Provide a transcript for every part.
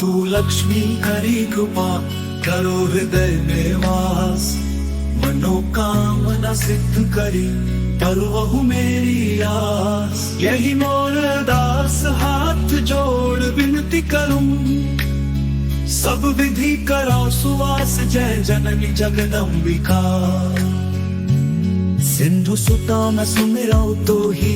तू लक्ष्मी करी कृपा, करो हृदय में वास। मनोकामना सिद्ध करी, परवहु मेरी आस। यही मोर दास हाथ जोड़ विनती करूं, सब विधि कराओ सुवास। जय जननी जगदम्बिका, सिंधु सुता मैं सुमिराओ तो ही,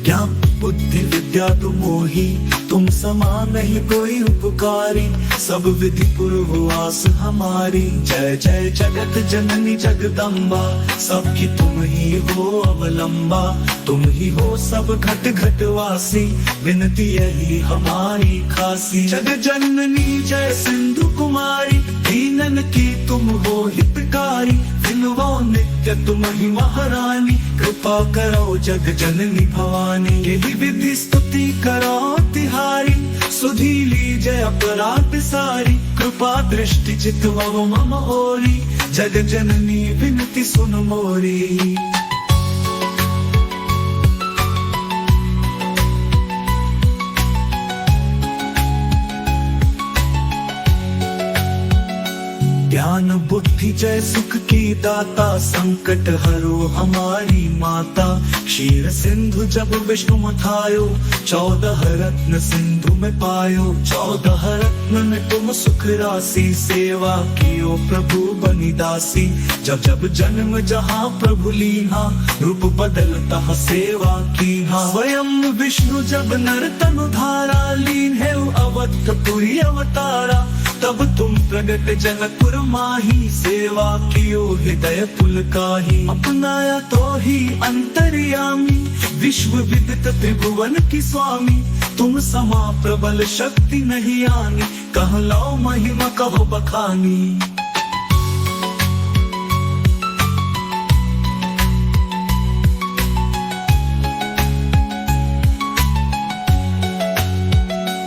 ज्ञान बुद्धि विद्या तुम मोही। तुम समान नहीं कोई उपकारी, सब विधि पूर्ववास हमारी। जय जय जगत जननी जगदम्बा, सबकी तुम ही हो अवलंबा। तुम ही हो सब घट घट वासी, विनती यही हमारी खासी। जग जननी जय सिंधु कुमारी, दीनन की तुम हो हितकारी। विनवो नित्य तुम ही महारानी, कृपा करो जग जननी भवानी। यही विधि स्तुति करो तिहारी, सुधी लीजय अपराध सारी। कृपा दृष्टि चितवो मम ओरी, जग जननी विनती सुन मोरी। ज्ञान बुद्धि जय सुख की दाता, संकट हरो हमारी माता। क्षीर सिंधु जब विष्णु मथायो, 14 रत्न सिंधु में पायो। 14 रत्न में तुम सुख राशि, सेवा कियो प्रभु बनी दासी। जब जब जन्म जहाँ प्रभु लीना, रूप बदलता सेवा की। स्वयं विष्णु जब नर तनु धारा, लीन है अवधपुरी अवतारा। तब तुम प्रगट जनकपुर माही, सेवा कियो हृदय पुलकाही। अपनाया तो ही अंतर्यामी, विश्व विदित त्रिभुवन की स्वामी। तुम समा प्रबल शक्ति नहीं आनी, कह लो महिमा कहो बखानी।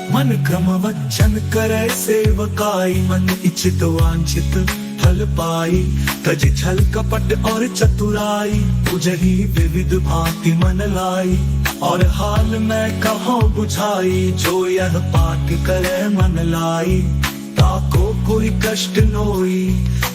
मन क्रम वचन करे सेवकाई, मन इच्छित वांछित फल पाई। तज छल कपट और चतुराई, तुझही विविध भांति मन लाई। और हाल में कहो बुझाई, जो यह पाठ करे मन लाई। ताको कोई कष्ट नोई,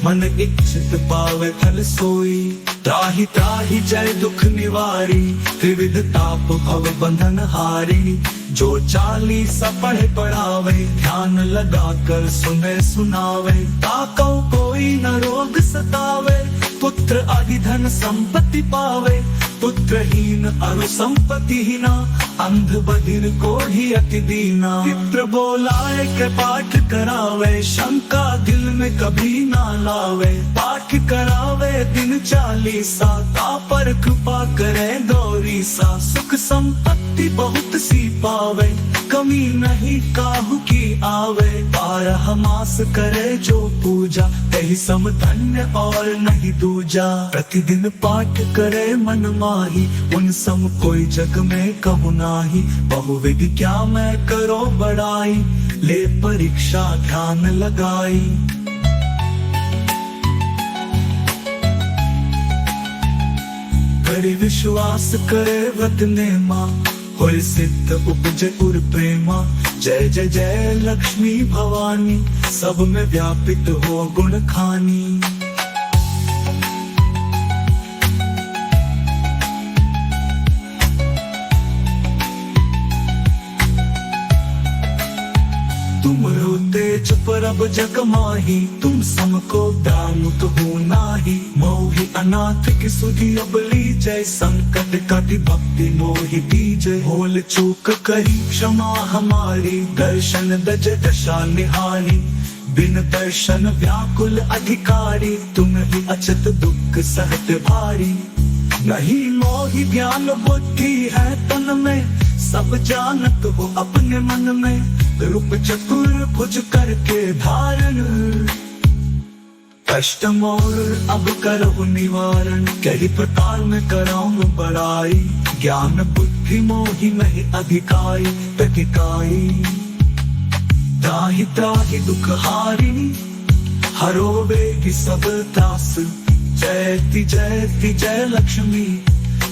मन इच्छित पावे फल सोई। त्राहि त्राहि जय दुख निवारी, त्रिविध ताप भव बंधन हारी। जो 40 पढ़े पढ़ावे, ध्यान लगा कर सुने सुनावे। ताको कोई न रोग सतावे, पुत्र आदि धन संपत्ति पावे। पुत्रहीन अरु संपत्तिहीना, अंध बधिर को ही अति दीना। विप्र बोलाए के पाठ करावे, शंका दिल में कभी ना लावे। पाठ करावे दिन 40, ता पर कृपा करे गौरी सा। सुख संपत्ति बहुत सी पावे, कमी नहीं काहू की आवे। 12 मास करे जो पूजा, यही सम धन्य और नहीं दूजा। प्रतिदिन पाठ करे मन माही, उन सम कोई जग में कहु नाही। बहुविधि क्या मैं करो बड़ाई, ले परीक्षा ध्यान लगाई। करे विश्वास करे व्रत नेमा, होय सिद्ध उपजे उर प्रेमा। जय जय जय लक्ष्मी भवानी, सब में व्यापित हो गुण खानी। तुम रोते चुप रब जग माही, तुम समको दामुत हो नाही। मोहि अनाथ की सुधी अबली, जय संकट कटि भक्ति मोहि दीजय। भूल चूक करी क्षमा हमारी, दर्शन दज दशा निहारी। बिन दर्शन व्याकुल अधिकारी, तुम ही अचत दुख सहत भारी। नहीं मोहि ज्ञान बुद्धि है तन में, सब जानत हो अपने मन में। रूप चतुर्भुज करके धारण, कष्ट मोर अब करहु निवारण। कई प्रकार में कराऊं बड़ाई, ज्ञान बुद्धि मोहि नहीं अधिकाई। प्रतिकाई त्राहि त्राहि दुख हारिणी, हरो वेगी सब त्रास। जयति जयति जय लक्ष्मी,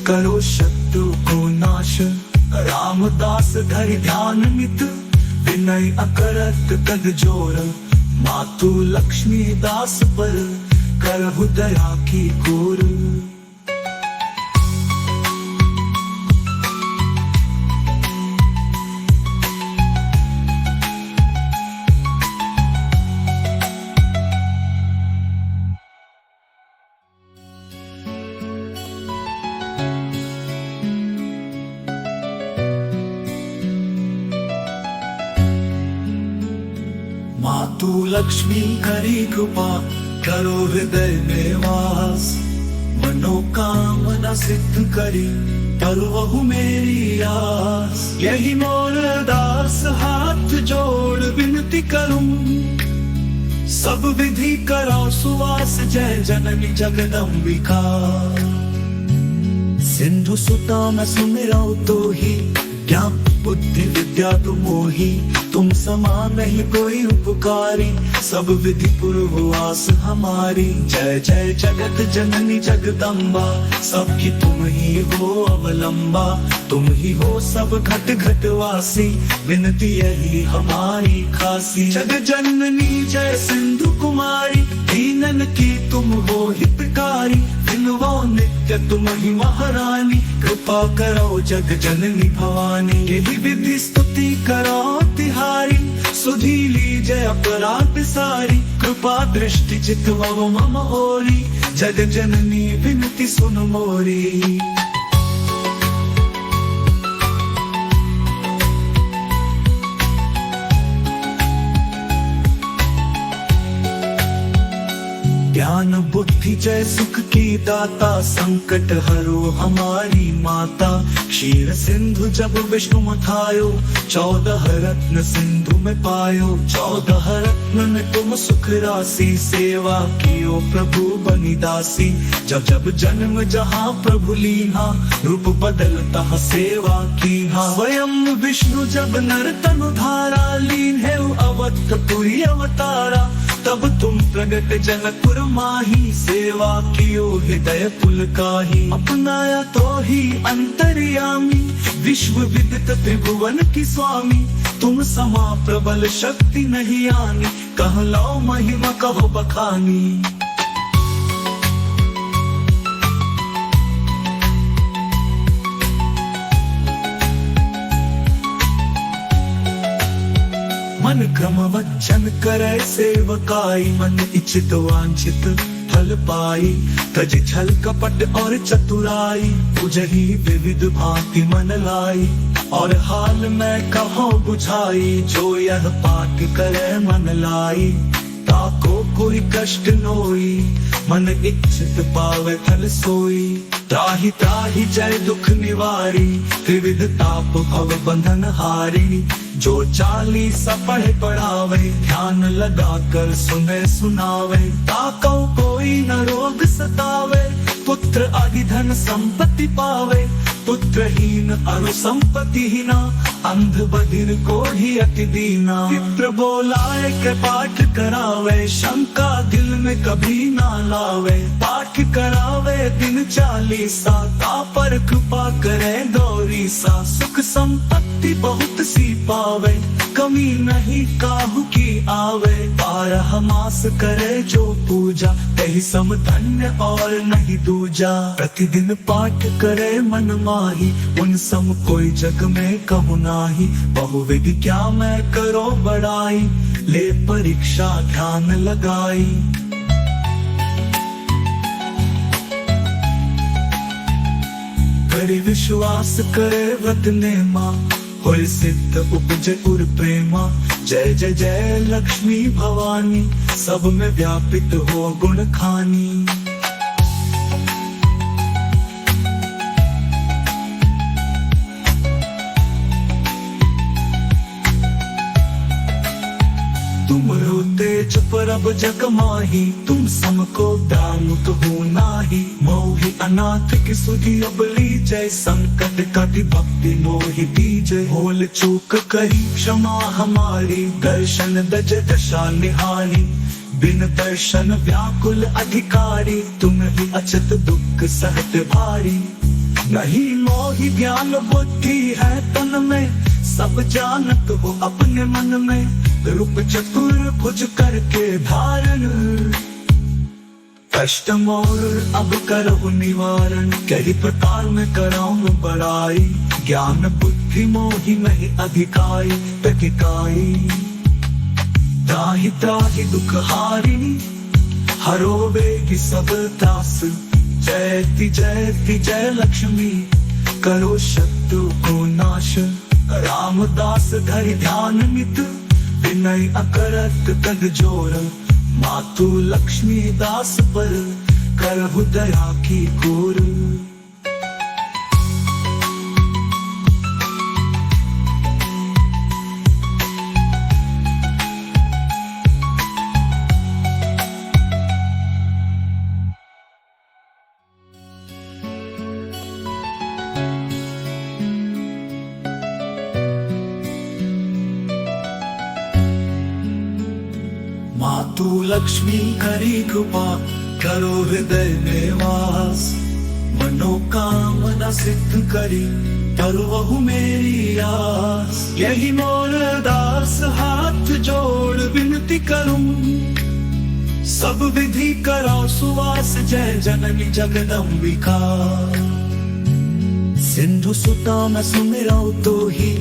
करो शत्रु को नाश। रामदास धरि ध्यान नित, विनय अकरत तद जोर, मातु लक्ष्मी दास पर करहु दया की गोर। मातु लक्ष्मी करी कृपा, करो हृदय में वास, मनोकामना सिद्ध करी, परवहु मेरी आस। यही मोर दास हाथ जोड़ विनती करूं, सब विधि करो सुवास, जय जननी जगदम्बिका। सिंधु सुता मैं सुमिरौ तो ही, ज्ञान बुद्धि विद्या तुम मोही, तुम समान नहीं कोई उपकारी, सब विधि पूर्ववास हमारी। जय जय जगत जननी जगदम्बा, सबकी तुम ही हो अवलंबा, तुम ही हो सब घट घट वासी, विनती यही हमारी खासी। जग जननी जय सिंधु कुमारी, दीनन की तुम हो हितकारी, विनवो नित्य तुम ही महारानी, कृपा करो जग जननी भवानी। यही विधि स्तुति करो तिहारी, सुधी लीजय अपराध सारी, कृपा दृष्टि चितवो मम ओरी, जग जननी विनती सुन मोरी। ज्ञान बुद्धि जय सुख की दाता, संकट हरो हमारी माता। क्षीर सिंधु जब विष्णु मथायो, 14 रत्न सिंधु में पायो। 14 रत्न में तुम सुख राशि, सेवा कियो प्रभु बनी दासी। जब जब जन्म जहाँ प्रभु लीना, रूप बदलता सेवा की। स्वयं विष्णु जब नर तनु धारा, लीन है अवधपुरी अवतारा। तब तुम प्रगट जनकपुर माही, सेवा कियो हृदय पुलकाही। अपनाया तो ही अंतर्यामी, विश्व विदित त्रिभुवन की स्वामी। तुम समा प्रबल शक्ति नहीं आनी, कह लो महिमा कहो बखानी। मन क्रम वचन करे सेवकाई, मन इच्छित वांछित फल पाई। तज छल कपट और चतुराई, तुझही विविध भांति मन लाई। और हाल में कहो बुझाई, जो यह पाठ करे मन लाई। ताको कोई कष्ट नोई, मन इच्छित पावे फल सोई। त्राहि त्राहि जय दुख निवारी, त्रिविध ताप भव बंधन हारी। जो 40 पढ़े पढ़ावे, ध्यान लगा कर सुने सुनावे। ताको कोई न रोग सतावे, पुत्र आदि धन संपत्ति पावे। पुत्रहीन अरु संपत्ति हीना, अंध बधिर को ही अति दीना। चित्र बोलाए के पाठ करावे, शंका दिल में कभी ना लावे। पाठ करावे दिन 40, पर कृपा करे गौरी सा। सुख संपत्ति बहुत सी पावे, कमी नहीं काहू की आवे। 12 मास करे जो पूजा, तही सम धन्य और नहीं दूजा। प्रतिदिन पाठ करे मन माही, उन सम कोई जग में कहु नाही। बहुविधि क्या मैं करो बड़ाई, ले परीक्षा ध्यान लगाई। करे विश्वास करे व्रत नेमा, होय सिद्ध उपजे उर प्रेमा। जय जय जय लक्ष्मी भवानी, सब में व्यापित हो गुण खानी। तुम रोते चुप रब जग माही, तुम समको दामुत हो नाही। मोहि अनाथ की सुधी अब लीजय, संकट कटि भक्ति मोहि दीजय। भूल चूक करी क्षमा हमारी, दर्शन दज दशा निहारी। बिन दर्शन व्याकुल अधिकारी, तुम ही अचत दुख सहत भारी। नहीं मोहि ज्ञान बुद्धि है तन में, सब जानत हो अपने मन में रूप चतुर भुज करके धारण कष्ट मोर अब करो निवारण कई प्रकार में कराऊं बड़ाई ज्ञान बुद्धि मोहि नहीं अधिकाई प्रतिकाई त्राहि त्राहि दुख हारिणी हरो बेगी सब त्रास जयति जयति जय लक्ष्मी करो शत्रु को नाश रामदास धरि ध्यान नित विनय अकरत कद जोर मातु लक्ष्मी दास पर करहु दया की गोर मातु लक्ष्मी करी कृपा करो हृदय में वास मनोकामना सिद्ध करी करवहु मेरी आस यही मोर दास हाथ जोड़ विनती करूं सब विधि करो सुवास जय जननी जगदम्बिका सिंधु सुता न सुमिरौ तो ही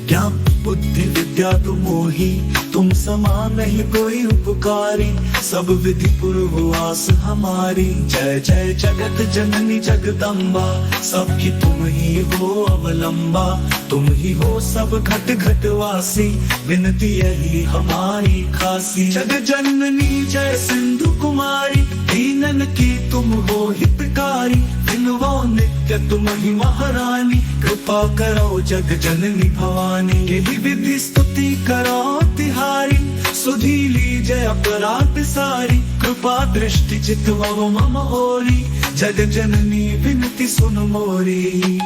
ज्ञान बुद्धि विद्या तुम मोही तुम समान नहीं कोई उपकारी सब विधि पूर्ववास हमारी जय जय जगत जननी जगदम्बा सबकी तुम ही हो अवलंबा तुम ही हो सब घट घट वासी विनती यही हमारी खासी जग जननी जय सिंधु कुमारी दीनन की तुम हो हितकारी दिनवो नित्य तुम ही महारानी कृपा करो जग जननी भवानी यही विधि स्तुति करो तिहारी सुधी लीजय अपराध सारी कृपा दृष्टि चितवो मम होरी जग जननी विनती सुन मोरी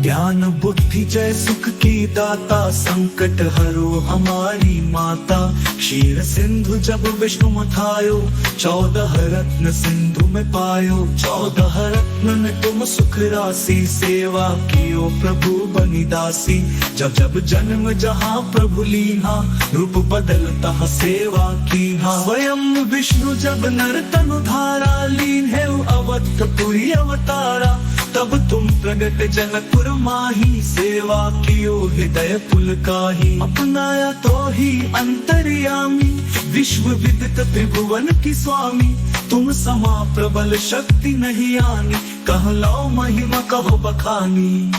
ज्ञान बुद्धि जय सुख की दाता संकट हरो हमारी माता क्षीर सिंधु जब विष्णु मथायो 14 रत्न सिंधु में पायो 14 रत्न में तुम सुख राशि सेवा कियो प्रभु बनी दासी जब जब जन्म जहाँ प्रभु लीना रूप बदलता सेवा की स्वयं विष्णु जब नर तनु धारा लीन है अवधपुरी अवतारा तब तुम प्रगट जनकपुर माही सेवा कियो हृदय पुलकाही अपनाया तो ही अंतर्यामी विश्व विदित त्रिभुवन की स्वामी तुम समा प्रबल शक्ति नहीं आनी कह लो महिमा कहो बखानी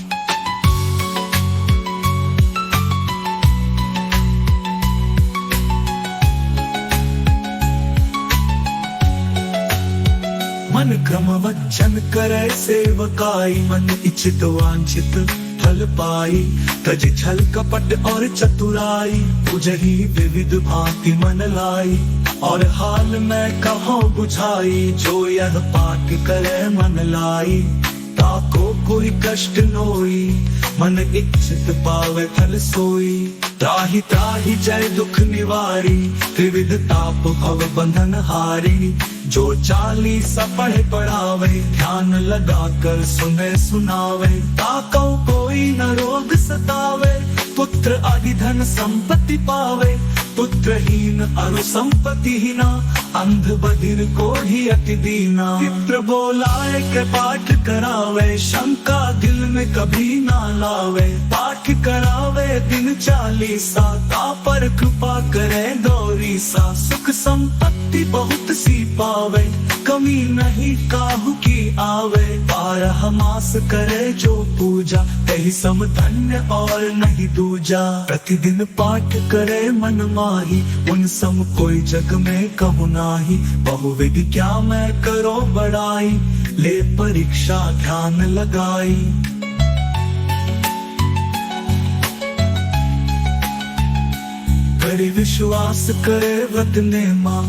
मन क्रम वचन करे सेवकाई मन इच्छित वांछित फल पाई तज छल कपट और चतुराई तुझही विविध भांति मन लाई और हाल में कहो बुझाई जो यह पाठ करे मन लाई ताको कोई कष्ट नोई मन इच्छित पावे फल सोई त्राहि त्राहि जय दुख निवारी त्रिविध ताप भव बंधन हारी जो 40 पढ़े पढ़ावे ध्यान लगा कर सुने सुनावे ताको कोई न रोग सतावे पुत्र आदि धन संपत्ति पावे पुत्रहीन अरु संपत्ति हीना अंध बधिर को ही अति दीना चित्र बोलाए के पाठ करावे शंका दिल में कभी ना लावे पाठ करावे दिन 40 ता पर कृपा करे गौरी सा सुख संपत्ति बहुत सी पावे कमी नहीं काहू की आवे 12 मास करे जो पूजा तही सम धन्य और नहीं दूजा प्रतिदिन पाठ करे मन माही उन सम कोई जग में कहु नाही बहुविधि क्या मैं करो बड़ाई ले परीक्षा ध्यान लगाई करे विश्वास करे व्रत नेमा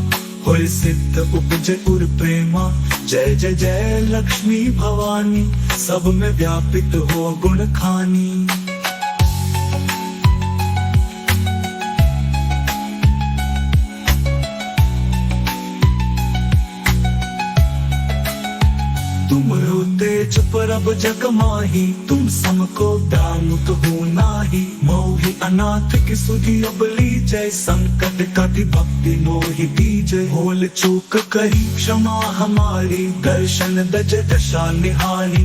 होय सिद्ध उपजे उर प्रेमा जय जय जय लक्ष्मी भवानी सब में व्यापित हो गुण खानी जप रब जग माही, तुम समको दान तो हो नाही। मोहि अनाथ की सुधी अब लीजय, संकट कटि भक्ति मोहि दीजय। भूल चूक कही क्षमा हमारी, दर्शन दज दशा निहारी।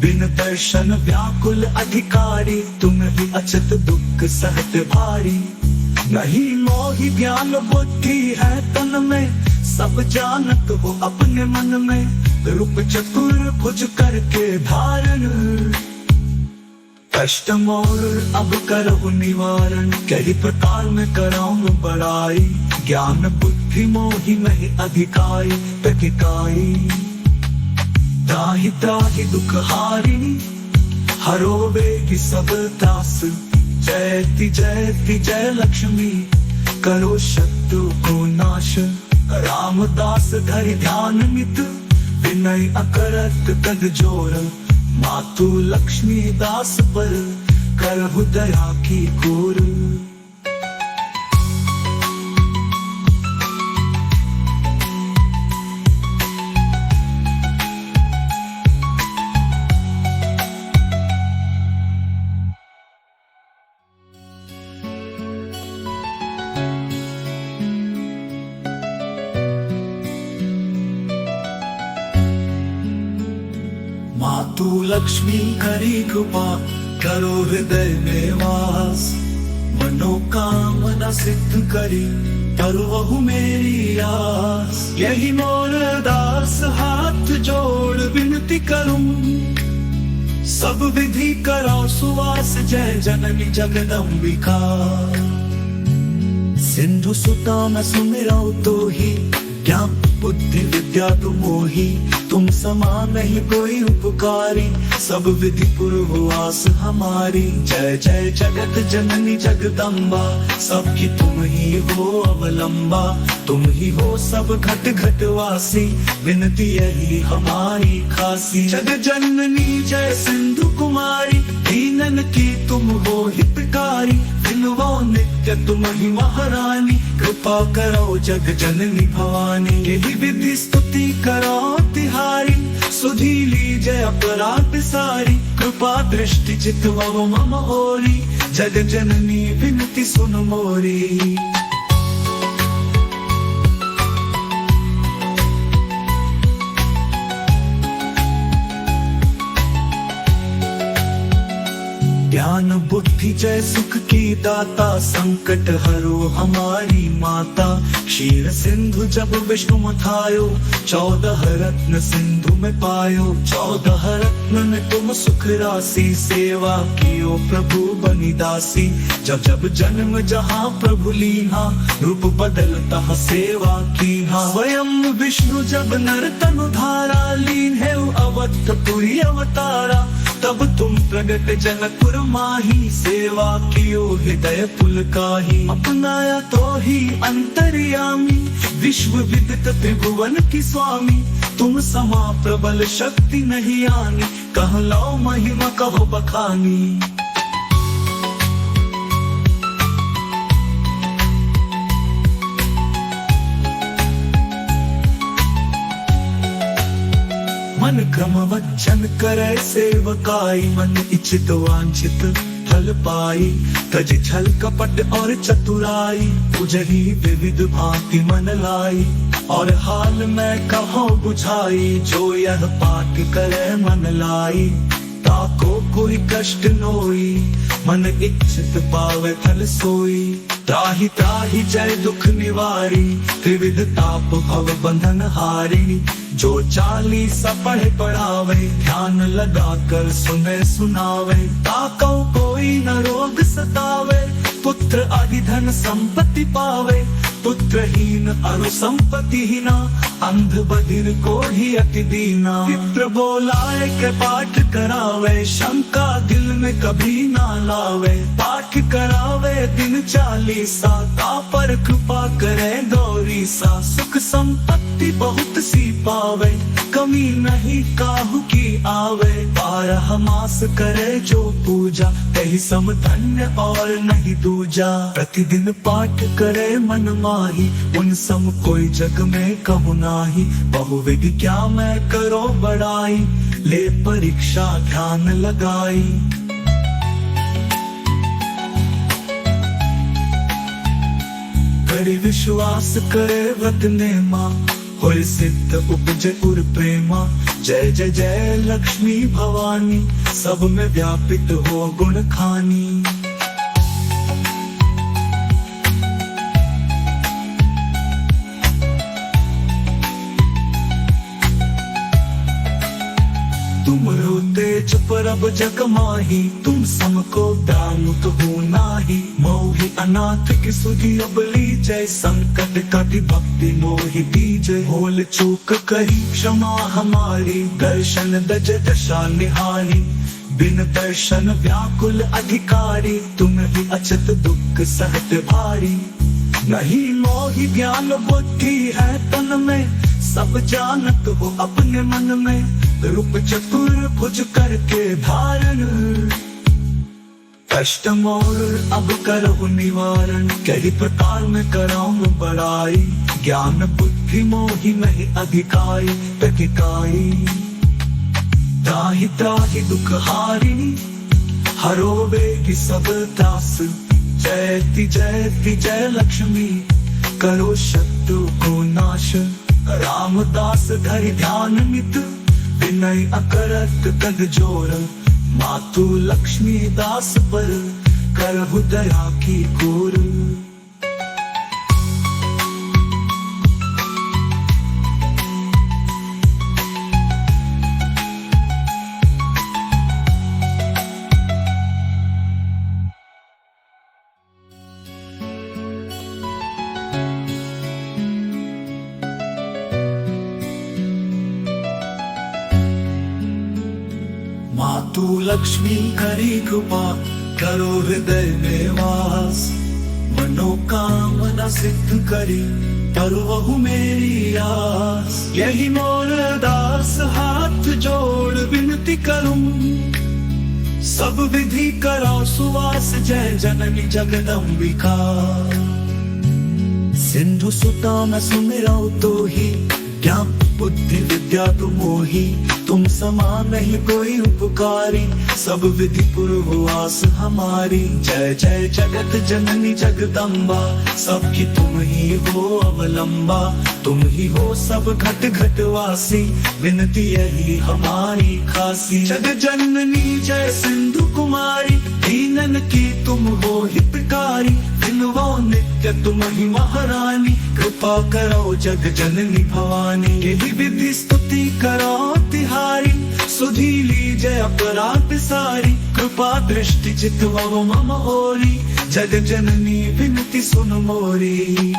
बिन दर्शन व्याकुल अधिकारी, तुम ही अचत दुख सहत भारी। नहीं मोहि ज्ञान बुद्धि है तन में, सब जानत हो अपने मन में। रूप चतुर भुज करके धारण, कष्ट मोर अब करहु निवारण। कई प्रकार में कराऊं बड़ाई, ज्ञान बुद्धि मोहि नहीं अधिकारी। प्रतिकाई त्राहि त्राहि दुख हारिणी, हरो वेगी सब त्रास। जयति जयति जय लक्ष्मी, करो शत्रु को नाश। रामदास धरि ध्यान नित, विनय अकरत तद जोर। मातु लक्ष्मी दास पर, करहु दया की घोर। मातु लक्ष्मी करी कृपा, करो हृदय में वास। मनोकामना सिद्ध करी, करवहु मेरी आस। यही मोर दास हाथ जोड़ विनती करूं, सब विधि कराओ सुवास। जय जननी जगदम्बिका, सिंधु सुता मैं सुमिराओ तो ही। ज्ञान बुद्धि विद्या तुम मोही, तुम समान नहीं कोई उपकारी। सब विधि पूर्ववास हमारी। जय जय जगत जननी जगदम्बा, सबकी तुम ही हो अवलंबा। तुम ही हो सब घट घट वासी, विनती यही हमारी खासी। जग जननी जय सिंधु कुमारी, दीनन की तुम हो हितकारी। विनवो नित्य तुम ही महारानी, कृपा करो जग जननी भवानी। यही विधि स्तुति करो तिहारी, सुधी लीजय अपराध सारी। कृपा दृष्टि चितवो मम ओरी, जग जननी विनती सुन मोरी। ज्ञान बुद्धि जय सुख की दाता, संकट हरो हमारी माता। क्षीर सिंधु जब विष्णु मथायो, 14 रत्न सिंधु में पायो। 14 रत्न में तुम सुख राशि, सेवा कियो प्रभु बनी दासी। जब जब जन्म जहाँ प्रभु लीना, रूप बदलता सेवा कीना। स्वयं विष्णु जब नर तनु धारा, लीन है अवधपुरी अवतारा। तब तुम प्रगट जनकपुर माही, सेवा कियो हृदय पुलकाही। अपनाया तो ही अंतर्यामी, विश्व विदित त्रिभुवन की स्वामी। तुम समा प्रबल शक्ति नहीं आनी, कह लो महिमा कहो बखानी। मन क्रम वचन करे सेवकाई, मन इच्छित वांछित फल पाई। तज छल कपट और चतुराई, उजही विविध भांति मन लाई। और हाल में कहो बुझाई, जो यह पाठ करे मन लाई। ताको कोई कष्ट नोई, मन इच्छित पावे फल सोई। त्राहि त्राहि जय दुख निवारी, त्रिविध ताप भव बंधन हारी। जो 40 पढ़े पढ़ावे, ध्यान लगा कर सुने सुनावे। ताको कोई न रोग सतावे, पुत्र आदि धन संपत्ति पावे। पुत्रहीन अरु संपत्तिहीना, अंध बधिर को ही अति दीना। विप्र बोलाए के पाठ करावे, शंका दिल में कभी ना लावे। पाठ करावे दिन 40, ता पर कृपा करे गौरी सा। सुख संपत्ति बहुत सी पावे, कमी नहीं काहू की आवे। 12 मास करे जो पूजा, तही सम धन्य और नहीं दूजा। प्रतिदिन पाठ करे मन माही, उन सम कोई जग में कहु नाही। बहुविध क्या मैं करो बड़ाई, ले परीक्षा ध्यान लगाई। करे विश्वास करे व्रत नेमा, होय सिद्ध उपजे उर प्रेमा। जय जय जय लक्ष्मी भवानी, सब में व्यापित हो गुण खानी। तुम रो तेज परब जग माही, तुम समको दानुत हो नाही। मोहि अनाथ की सुधी अबली जय, संकट कटि भक्ति मोहि दीजय। भूल चूक कही क्षमा हमारी, दर्शन दज दशा निहारी। बिन दर्शन व्याकुल अधिकारी, तुम ही अचत दुख सहत भारी। नहीं मोहि ज्ञान बुद्धि है तन में, सब जानत हो अपने मन में। रूप चतुर भुज करके धारण, कष्ट मोर अब करहु निवारण। कई प्रकार में कराऊं बड़ाई, ज्ञान बुद्धि मोहि नहीं अधिकाई। तकिकाई त्राहि त्राहि दुख हारिणी, हरो वेगी सब त्रास। जयति जयति जय लक्ष्मी, करो शत्रु को नाश। रामदास धरि ध्यान नित, विनय अकरत गद जोर। मातु लक्ष्मी दास पर, करहु दया की गोर। मातु लक्ष्मी करी कृपा, करो हृदय में वास। मनोकामना सिद्ध करी, परवहु मेरी आस। यही मोर दास हाथ जोड़ विनती करूं, सब विधि करो सुवास। जय जननी जगदम्बिका, सिंधु सुता मैं सुमिरौ तो ही। ज्ञान बुद्धि विद्या तुम मोही, तुम समान नहीं कोई उपकारी। सब विधि पूर्ववास हमारी। जय जय जगत जननी जगदम्बा, सबकी तुम ही हो अवलंबा। तुम ही हो सब घट घट वासी, विनती यही हमारी खासी। जग जननी जय सिंधु कुमारी, दीनन की तुम हो हितकारी। विनवो नित्य तुम ही महारानी, कृपा करो जग जननी भवानी। यही विधि स्तुति करो तिहारी, सुधी लीजय अपराध सारी। कृपा दृष्टि चितवो मम ओरी, जग जननी विनती सुन मोरी।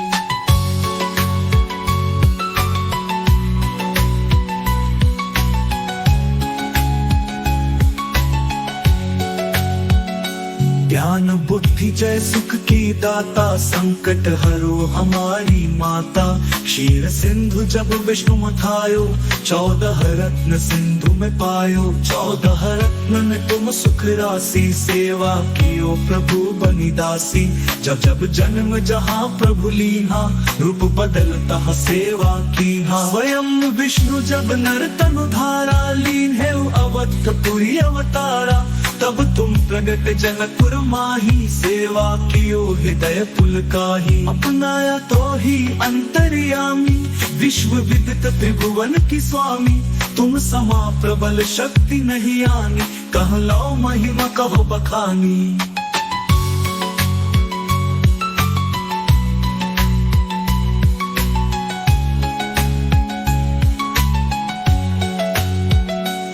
ज्ञान बुद्धि जय सुख की दाता, संकट हरो हमारी माता। क्षीर सिंधु जब विष्णु मथायो, 14 रत्न सिंधु में पायो। 14 रत्न में तुम सुख राशि, सेवा कियो प्रभु बनी दासी। जब जब जन्म जहाँ प्रभु लीना, रूप बदलता सेवा कीना। स्वयं विष्णु जब नर तनु धारा, लीन है अवधपुरी अवतारा। तब तुम प्रगट जनकपुर माही, सेवा कियो हृदय पुलकाही। अपनाया तो ही अंतर्यामी, विश्व विदित त्रिभुवन की स्वामी। तुम समा प्रबल शक्ति नहीं आनी, कह लो महिमा कहो बखानी।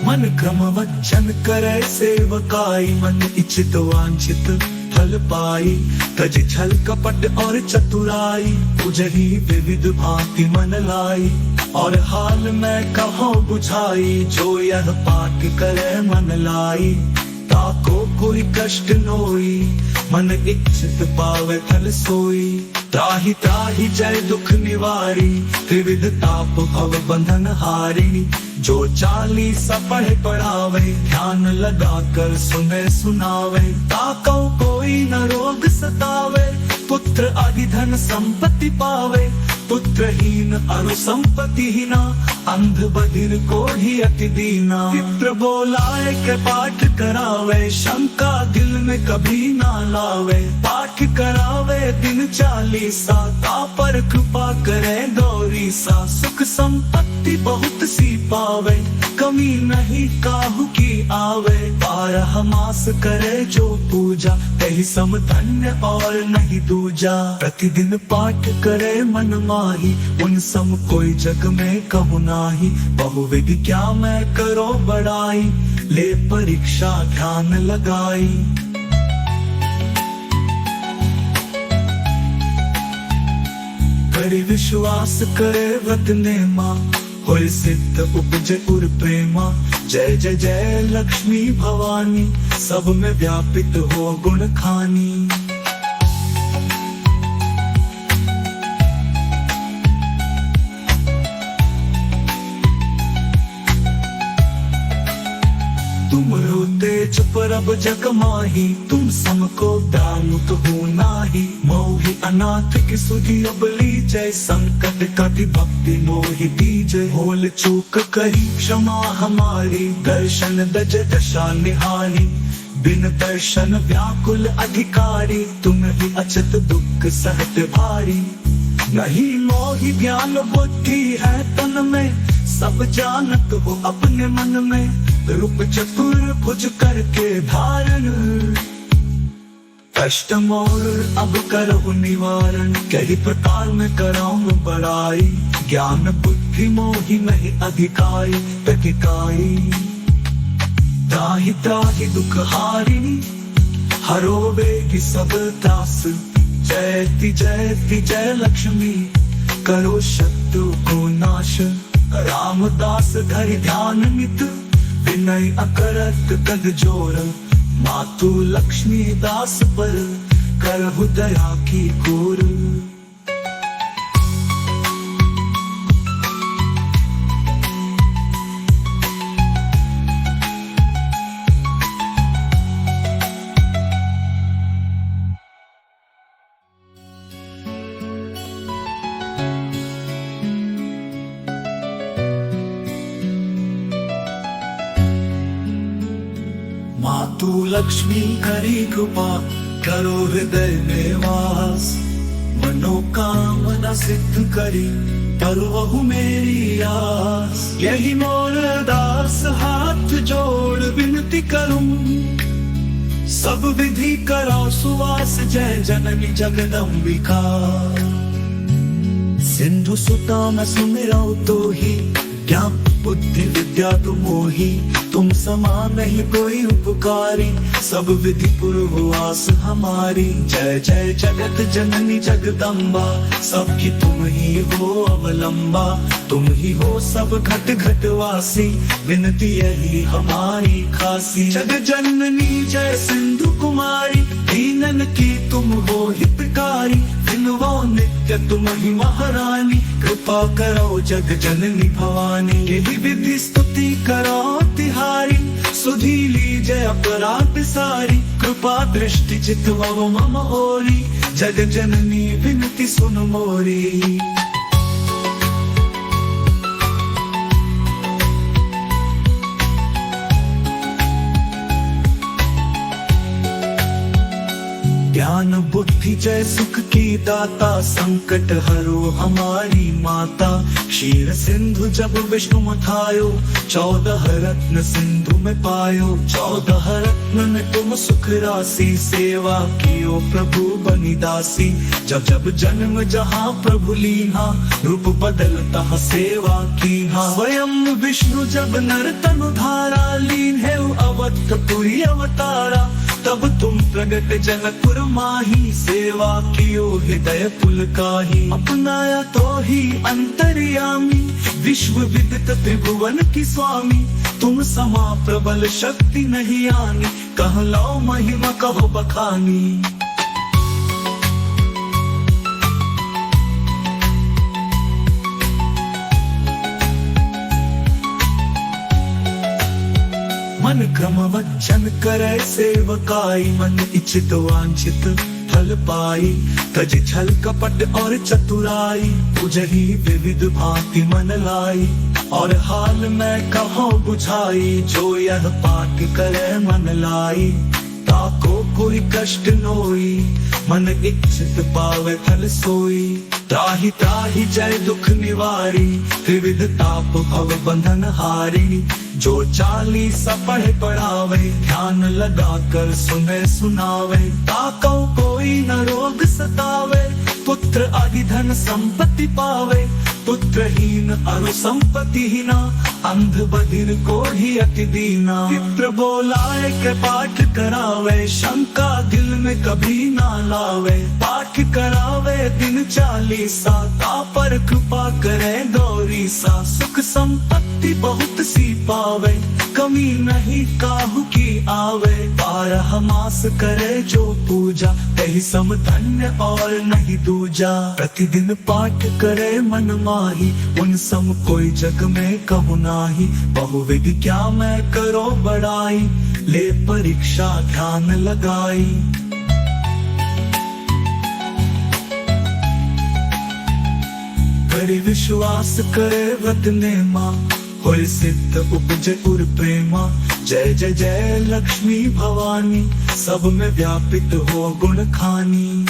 मन क्रम वचन करे सेवकाई, मन इच्छित वांछित फल पाई। तज छल कपट और चतुराई, तुझही विविध भांति मन लाई। और हाल में कहो बुझाई, जो यह पाठ करे मन लाई। ताको कोई कष्ट नोई, मन इच्छित पावे फल सोई। त्राहि त्राहि जय दुख निवारी, त्रिविध ताप भव बंधन हारिणी। जो 40 पढ़े पढ़ावे, ध्यान लगा कर सुने सुनावे। ताको कोई न रोग सतावे, पुत्र आदि धन संपत्ति पावे। पुत्रहीन अरु संपत्तिहीना, अंध बधिर को ही अति दीना। विप्र बोलाए के पाठ करावे, शंका दिल में कभी ना लावे। पाठ करावे दिन 40 पर कृपा करे गौरी सा। सुख संपत्ति बहुत सी पावे, कमी नहीं काहू की आवे। 12 मास करे जो पूजा, तही सम धन्य और नहीं दूजा। प्रतिदिन पाठ करे मन माही, उन सम कोई जग में कहु नाही। बहुविधि क्या मैं करो बड़ाई, ले परीक्षा ध्यान लगाई। करे विश्वास करे व्रत नेमा, होय सिद्ध उपजे उर प्रेमा। जय जय जय लक्ष्मी भवानी, सब में व्यापित हो गुण खानी। तुम रोते चुप रब जग माही, तुम समको दानुत हो नाही। मोहि अनाथ की सुधी अब लीजय, संकट कटि भक्ति मोहि दीजय। भूल चूक करी क्षमा हमारी, दर्शन दज दशा निहारी। बिन दर्शन व्याकुल अधिकारी, तुम ही अचत दुख सहत भारी। नहीं मोहि ज्ञान बुद्धि है तन में, सब जानत हो अपने मन में। रूप चतुर भुज करके धारण, कष्ट मोर अब करहु निवारण। कई प्रकार में कराऊं बड़ाई, ज्ञान बुद्धि मोहि नहीं अधिकारी। प्रतिकाई त्राहि त्राहि दुख हारिणी, हरो वेगी सब त्रास। जयति जयति जय लक्ष्मी, करो शत्रु को नाश। रामदास धरि ध्यान नित, विनय अकरत तद जोर। मातु लक्ष्मी दास पर, करहु दया की कोर। मातु लक्ष्मी करी कृपा, करो हृदय में वास। मनोकामना सिद्ध करी, परवहु मेरी आस। यही मोर दास हाथ जोड़ विनती करूं, सब विधि करो सुवास। जय जननी जगदम्बिका, सिंधु सुता मैं सुमिरौ तो ही। ज्ञान बुद्धि विद्या तुम मोही, तुम समान नहीं कोई उपकारी। सब विधि पूर्ववास हमारी। जय जय जगत जननी जगदम्बा, सबकी तुम ही हो अवलंबा। तुम ही हो सब घट घट वासी, विनती यही हमारी खासी। जग जननी जय सिंधु कुमारी, दीनन की तुम हो हितकारी। विनवो नित्य तुम ही महारानी, कृपा करो जग जननी भवानी। यही विधि स्तुति करो तिहारी, सुधी लीजय अपराध सारी। कृपा दृष्टि चितवो मम ओरी, जग जननी विनती सुन मोरी। ज्ञान बुद्धि जय सुख की दाता, संकट हरो हमारी माता। क्षीर सिंधु जब विष्णु मथायो, 14 रत्न सिंधु में पायो। 14 रत्न में तुम सुख राशि, सेवा कियो प्रभु बनी दासी। जब जब जन्म जहाँ प्रभु लीना, रूप बदलता सेवा कीना। स्वयं विष्णु जब नर तनु धारा, लीन है अवधपुरी अवतारा। तब तुम प्रगट जनकपुर माही, सेवा कियो हृदय पुलकाही। अपनाया तो ही अंतर्यामी, विश्व विदित त्रिभुवन की स्वामी। तुम समा प्रबल शक्ति नहीं आनी, कह लो महिमा कहो बखानी। मन क्रम वचन करे सेवकाई, मन इच्छित वांछित फल पाई। तज छल कपट और चतुराई, तुझही विविध भांति मन लाई। और हाल में कहो बुझाई, जो यह पाठ करे मन लाई। ताको कोई कष्ट नोई, मन इच्छित पावे फल सोई। त्राहि त्राहि जय दुख निवारी, त्रिविध ताप भव बंधन हारी। जो 40 पढ़े पढ़ावे, ध्यान लगा कर सुने सुनावे। ताको कोई न रोग सतावे, पुत्र आदि धन संपत्ति पावे। पुत्रहीन अरु संपत्ति हीना, अंध बधिर को ही अति दीना। चित्र बोलाए के पाठ करावे, शंका दिल में कभी ना लावे। पाठ करावे दिन 40, ता पर कृपा करे गौरी सा। सुख संपत्ति बहुत सी पावे, कमी नहीं काहू की आवे। 12 मास करे जो पूजा, तही सम धन्य और नहीं दूजा। प्रतिदिन पाठ करे मन माही, उन सम कोई जग में कहु नाही। बहुविधि क्या मैं करो बड़ाई, ले परीक्षा ध्यान लगाई। करे विश्वास करे व्रत नेमा, होय सिद्ध उपजे उर प्रेमा। जय जय जय लक्ष्मी भवानी, सब में व्यापित हो गुण खानी।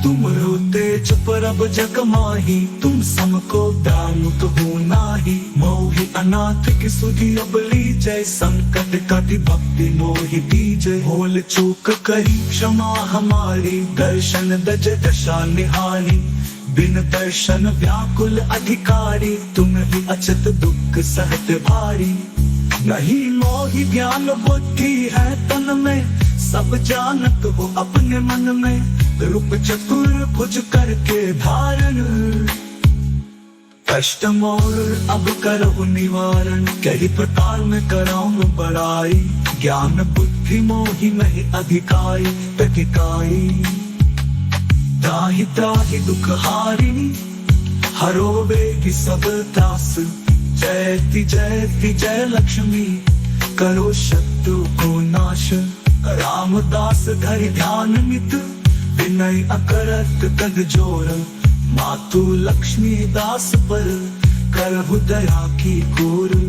तुम रोते चुप रब जग माही, तुम समको दानुत हो नाही। मोहि अनाथ की सुधि अब लीजय, संकट कटि भक्ति मोहि दीजय। भूल चूक करी क्षमा हमारी, दर्शन दज दशा निहारी। बिन दर्शन व्याकुल अधिकारी, तुम ही अचत दुख सहत भारी। नहीं मोहि ज्ञान बुद्धि है तन में, सब जानत हो अपने मन में। रूप चतुर भुज करके धारण, कष्ट मोर अब करहु निवारण। कई प्रकार में कराऊं बड़ाई, ज्ञान बुद्धि मोहि नहीं अधिकाई। प्रतिकाई त्राहि त्राहि दुख हारिणी, हरो वेगी सब त्रास। जयति जयति जय लक्ष्मी, करो शत्रु को नाश। रामदास धरि ध्यान नित, विनय अकरत कद जोर। मातु लक्ष्मी दास पर, करहु दया की कोर।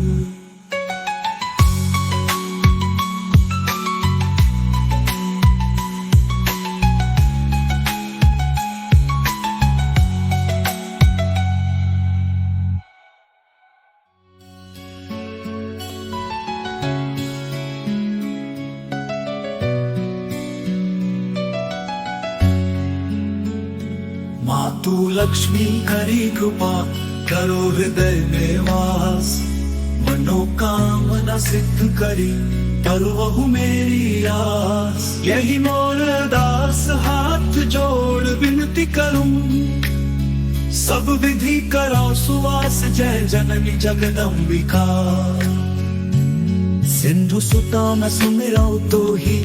मातु लक्ष्मी करी कृपा, करो हृदय में वास। मनोकामना सिद्ध करी, करवहु मेरी आस। यही मोर दास हाथ जोड़ विनती करूं, सब विधि करो सुवास। जय जननी जगदम्बिका, सिंधु सुता न सुमिरौ तो ही।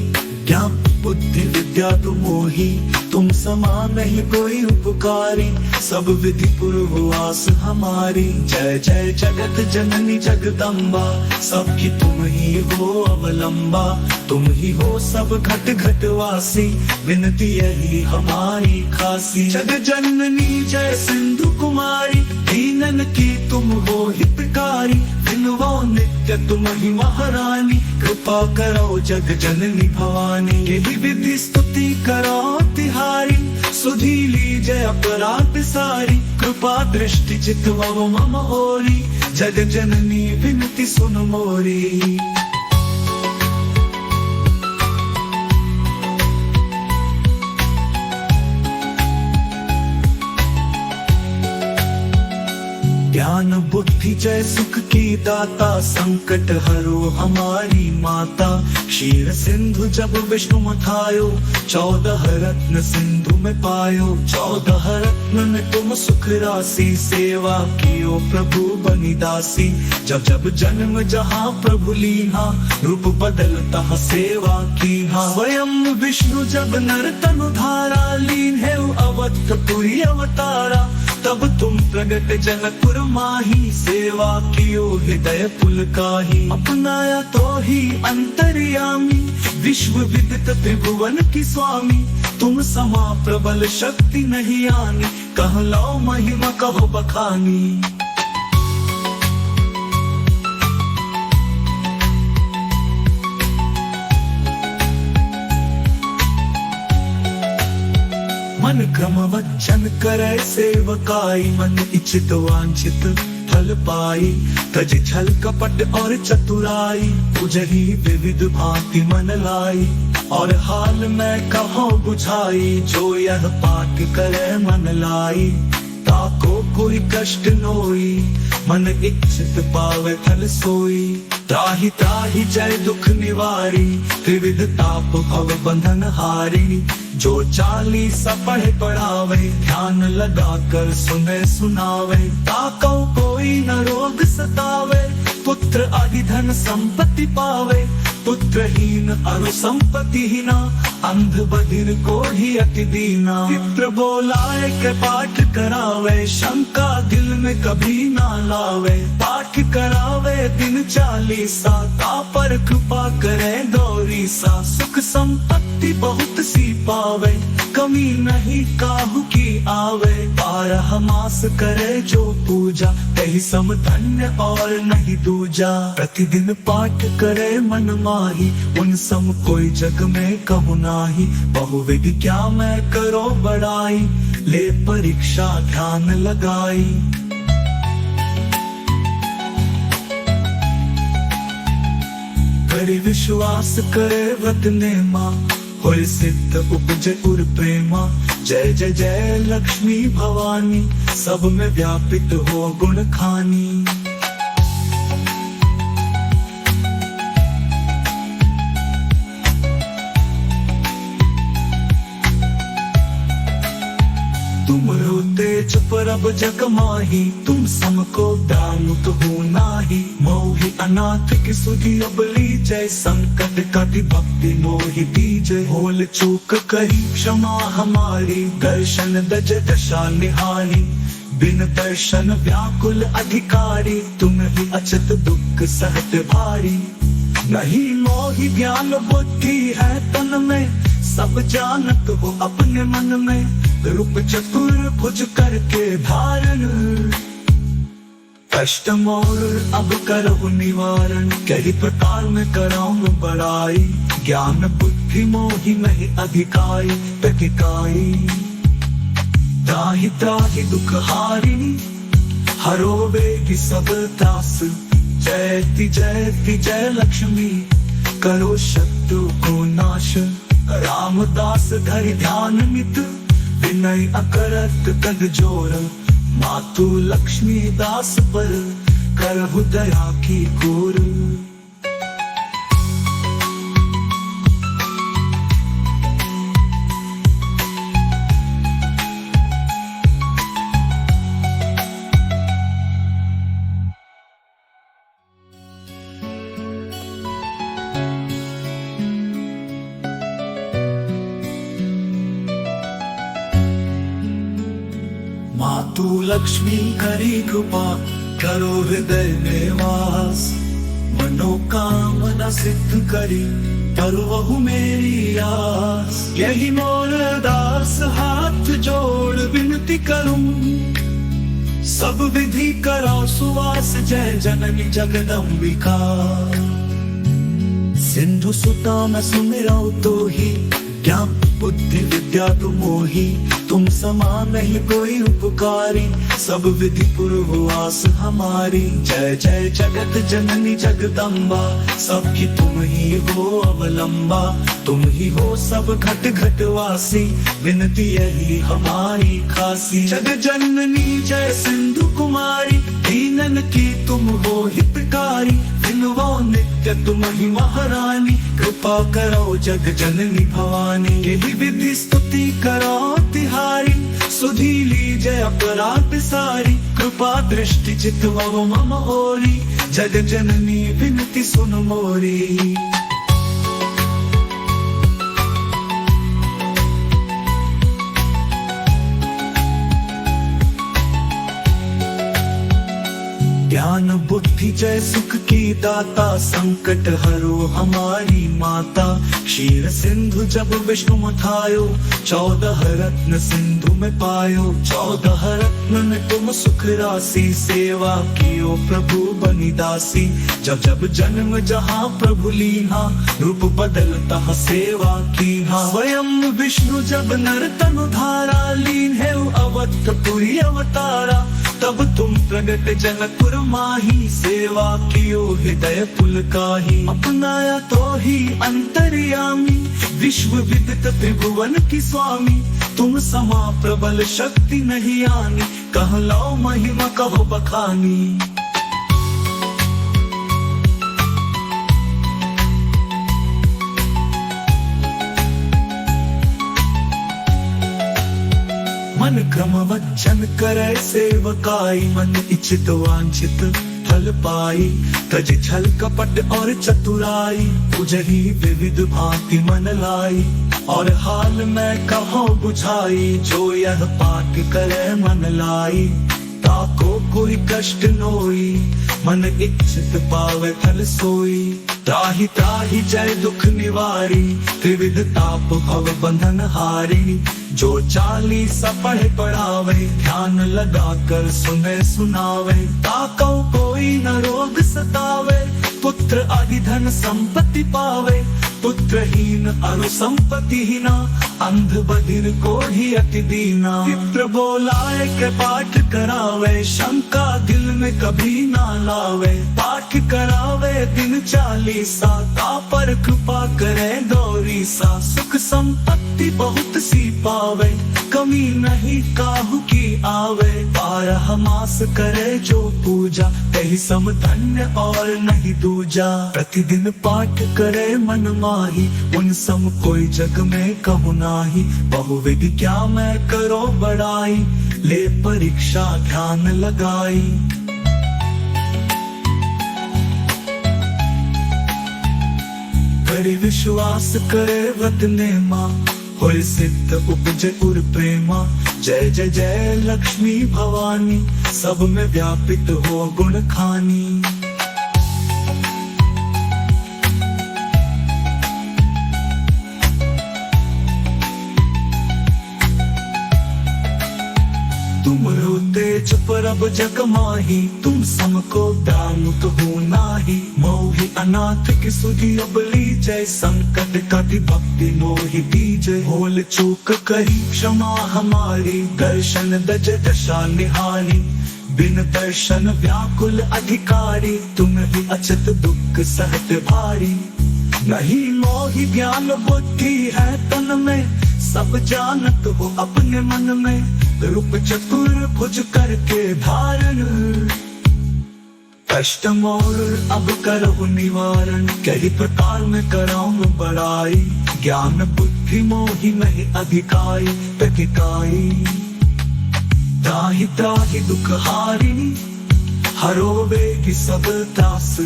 ज्ञान बुद्धि विद्या तुम मोही, तुम समान नहीं कोई उपकारी। सब विधि पूर्ववास हमारी। जय जय जगत जननी जगदम्बा, सबकी तुम ही हो अवलंबा। तुम ही हो सब घट घट वासी, विनती यही हमारी खासी। जग जननी जय सिंधु कुमारी, दीनन की तुम हो हितकारी। विनवो नित्य तुम ही महारानी, कृपा करो जग जननी भवानी। यही विधि स्तुति करो तिहारी, सुधी लीजय अपराध सारी। कृपा दृष्टि चितवो मम होरी, जग जननी विनती सुन मोरी। ज्ञान बुद्धि जय सुख की दाता, संकट हरो हमारी माता। क्षीर सिंधु जब विष्णु मथायो, 14 रत्न सिंधु में पायो। 14 रत्न में तुम सुख राशि, सेवा कियो प्रभु बनी दासी। जब जब जन्म जहाँ प्रभु लीना, रूप बदलता सेवा कीना। स्वयं विष्णु जब नर तनु धारा, लीन है अवधपुरी अवतारा। तब तुम प्रगट जनपुर माही, सेवा कियो हृदय पुलकाही। अपनाया तो ही अंतर्यामी, विश्व विदित त्रिभुवन की स्वामी। तुम समा प्रबल शक्ति नहीं आनी, कह लो महिमा कहो बखानी। मन क्रम वचन करे सेवकाई, मन इच्छित वांछित फल पाई। तज छल कपट और चतुराई, उजही विविध भांति मन लाई। और हाल में कहो बुझाई, जो यह पाठ करे मन लाई। ताको कोई कष्ट नोई, मन इच्छित पावे फल सोई। त्राहि त्राहि जय दुख निवारी, त्रिविध ताप भव बंधन हारी। जो 40 पढ़े पढ़ावे, ध्यान लगा कर सुने सुनावे। ताको कोई न रोग सतावे, पुत्र आदि धन संपत्ति पावे। पुत्रहीन अरु संपत्तिहीना, अंध बधिर कोढ़ी अति दीना। चित्र बोलाए के पाठ करावे, शंका दिल में कभी ना लावे। पाठ करावे दिन 40, ता पर कृपा करे गौरीसा। सुख संपत्ति बहुत सी पावे, कमी नहीं काहू की आवे। 12 मास करे जो पूजा, तही सम धन्य और नहीं दूजा। प्रतिदिन पाठ करे मन माही, उन सम कोई जग में कहु नाही। बहुविध क्या मैं करो बड़ाई, ले परीक्षा ध्यान लगाई। करे विश्वास करे व्रत नेमा, होय सिद्ध उपजे उर प्रेमा। जय जय जय लक्ष्मी भवानी, सब में व्यापित हो गुण खानी। तुम तेज परब जग माही, तुम समको दामुत हो नाही। मोहि अनाथ की सुधि अबली जय, संकट कटि भक्ति मोहि दीजय। होल चूक कही क्षमा हमारी, दर्शन दज दशा निहारी। बिन दर्शन व्याकुल अधिकारी, तुम ही अचत दुख सहत भारी। नहीं मोहि ज्ञान बुद्धि है तन में, सब जानत हो अपने मन में। रूप चतुर भुज करके धारण, कष्ट मोर अब करहु निवारण। कई प्रकार में कराऊं बड़ाई, ज्ञान बुद्धि मोहि नहीं अधिकाई। प्रतिकाई त्राहि त्राहि दुख हारिणी, हरो वेगी सब त्रास। जयति जयति जय लक्ष्मी, करो शत्रु को नाश। रामदास धरि ध्यान नित, विनय अकरत तग जोर। मातु लक्ष्मी दास पर, करहु दया की गोर। मातु लक्ष्मी करी कृपा, करो हृदय में वास। मनोकामना सिद्ध करी, करवहु मेरी आस। यही मोर दास हाथ जोड़ विनती करूं, सब विधि करो सुवास। जय जननी जगदम्बिका, सिंधु सुता मैं सुमिरौ तो ही। ज्ञान बुद्धि विद्या तुम मोही, तुम समान नहीं कोई उपकारी। सब विधि पूर्ववास हमारी। जय जय जगत जननी जगदम्बा, सबकी तुम ही हो अवलंबा। तुम ही हो सब घट घट वासी, विनती यही हमारी खासी। जग जननी जय सिंधु कुमारी, दीनन की तुम हो हितकारी। विनवो नित्य तुम ही महारानी, कृपा करो जग जननी भवानी। यही विधि स्तुति करो तिहारी, सुधी लीजय अपराध सारी। कृपा दृष्टि चितवो मम ओरी, जग जननी विनती सुन मोरी। ज्ञान बुद्धि जय सुख की दाता, संकट हरो हमारी माता। क्षीर सिंधु जब विष्णु मथायो, 14 रत्न सिंधु में पायो। 14 रत्न में तुम सुख राशि, सेवा कियो प्रभु बनी दासी। जब जब जन्म जहाँ प्रभु लीना, रूप बदलता सेवा कीना। स्वयं विष्णु जब नर तनु धारा, लीन है अवधपुरी अवतारा। तब तुम प्रगट जनकपुर माही, सेवा कियो हृदय पुलकाही। अपनाया तो ही अंतर्यामी, विश्व विदित त्रिभुवन की स्वामी। तुम समा प्रबल शक्ति नहीं आनी, कह लो महिमा कहो बखानी। मन क्रम वचन करे सेवकाई, मन इच्छित वांछित फल पाई। तज छल कपट और चतुराई, पूजही विविध भांति मन लाई। और हाल में कहो बुझाई, जो यह पाठ करे मन लाई। ताको कोई कष्ट नोई, मन इच्छित पावे फल सोई। त्राहि त्राहि जय दुख निवारी, त्रिविध ताप भव बंधन हारी। जो 40 पढ़े पढ़ावे, ध्यान लगा कर सुने सुनावे। ताको कोई न रोग सतावे, पुत्र आदि धन संपत्ति पावे। पुत्रहीन अरु संपत्तिहीना, अंध बधिर को ही अति दीना। विप्र बोलाए के पाठ करावे, शंका दिल में कभी ना लावे। पाठ करावे दिन 40, ता पर कृपा करे गौरी सा। सुख संपत्ति बहुत सी पावे, कमी नहीं काहू की आवे। 12 मास करे जो पूजा, कहीं सम धन्य और नहीं दूजा। प्रतिदिन पाठ करे मन माही, उन सम कोई जग में कहु नाही। बहुविधि क्या मैं करो बड़ाई, ले परीक्षा ध्यान लगाई। करे विश्वास करे व्रत नेमा, होय सिद्ध उपजे उर प्रेमा। जय जय जय लक्ष्मी भवानी, सब में व्यापित हो गुण खानी। तुम रोते चुप रब जग माही, तुम समको दानुत हो नाही। मोहि अनाथ की सुधी अब लीजय, संकट कति भक्ति मोहि दीजय। भूल चूक कही क्षमा हमारी, दर्शन दज दशा निहारी। बिन दर्शन व्याकुल अधिकारी, तुम ही अचत दुख सहत भारी। नहीं मोहि ज्ञान बुद्धि है तन में, सब जानत हो अपने मन में। रूप चतुर्भुज करके धारण, कष्ट मोर अब करहु निवारण। कई प्रकार में कराऊं बड़ाई, ज्ञान बुद्धि मोहि नहीं अधिकाई। प्रतिकाई त्राहि त्राहि दुख हारिणी, हरो वेगी सब त्रास।